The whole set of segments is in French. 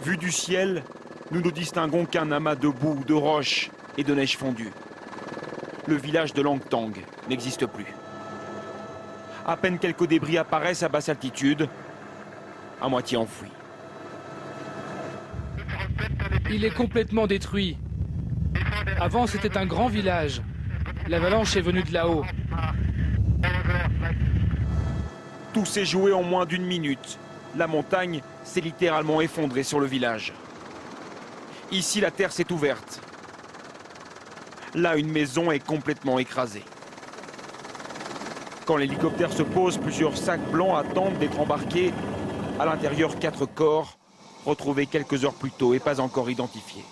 Vu du ciel, nous ne distinguons qu'un amas de boue, de roches et de neige fondue. Le village de Langtang n'existe plus. À peine quelques débris apparaissent à basse altitude, à moitié enfouis. Il est complètement détruit. Avant, c'était un grand village. L'avalanche est venue de là-haut. Tout s'est joué en moins d'une minute. La montagne s'est littéralement effondrée sur le village. Ici, la terre s'est ouverte. Là, une maison est complètement écrasée. Quand l'hélicoptère se pose, plusieurs sacs blancs attendent d'être embarqués. À l'intérieur, 4 corps, retrouvés quelques heures plus tôt et pas encore identifiés.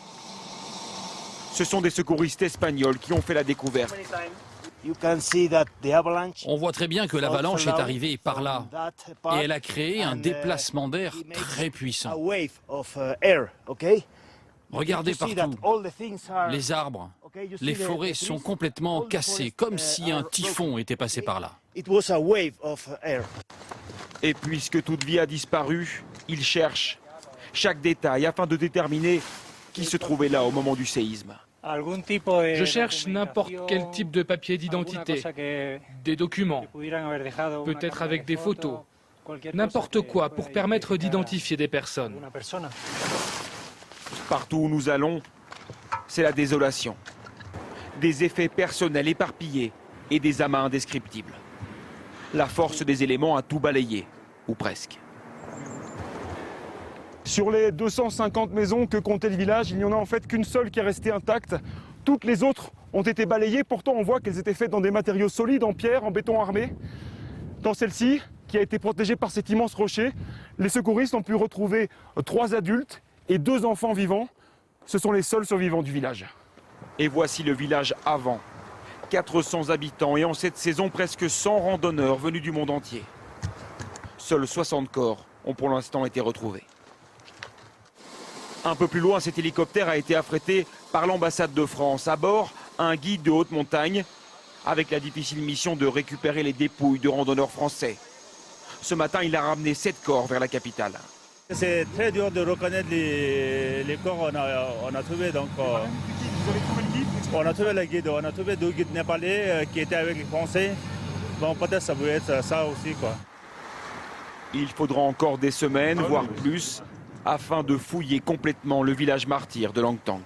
Ce sont des secouristes espagnols qui ont fait la découverte. On voit très bien que l'avalanche est arrivée par là et elle a créé un déplacement d'air très puissant. Regardez partout, les arbres, les forêts sont complètement cassées, comme si un typhon était passé par là. Et puisque toute vie a disparu, ils cherchent chaque détail afin de déterminer qui se trouvait là au moment du séisme. Je cherche n'importe quel type de papier d'identité, des documents, peut-être avec des photos, n'importe quoi pour permettre d'identifier des personnes. Partout où nous allons, c'est la désolation. Des effets personnels éparpillés et des amas indescriptibles. La force des éléments a tout balayé, ou presque. Sur les 250 maisons que comptait le village, il n'y en a en fait qu'une seule qui est restée intacte. Toutes les autres ont été balayées, pourtant on voit qu'elles étaient faites dans des matériaux solides, en pierre, en béton armé. Dans celle-ci, qui a été protégée par cet immense rocher, les secouristes ont pu retrouver 3 adultes et 2 enfants vivants. Ce sont les seuls survivants du village. Et voici le village avant. 400 habitants et en cette saison presque 100 randonneurs venus du monde entier. Seuls 60 corps ont pour l'instant été retrouvés. Un peu plus loin, cet hélicoptère a été affrété par l'ambassade de France. À bord, un guide de haute montagne avec la difficile mission de récupérer les dépouilles de randonneurs français. Ce matin, il a ramené 7 corps vers la capitale. C'est très dur de reconnaître les corps qu'on a trouvés. Donc, Vous avez trouvé le guide? on a trouvé le guide, on a trouvé 2 guides népalais qui étaient avec les Français. Donc peut-être ça peut être ça aussi, quoi. Il faudra encore des semaines, voire plus, afin de fouiller complètement le village martyr de Langtang.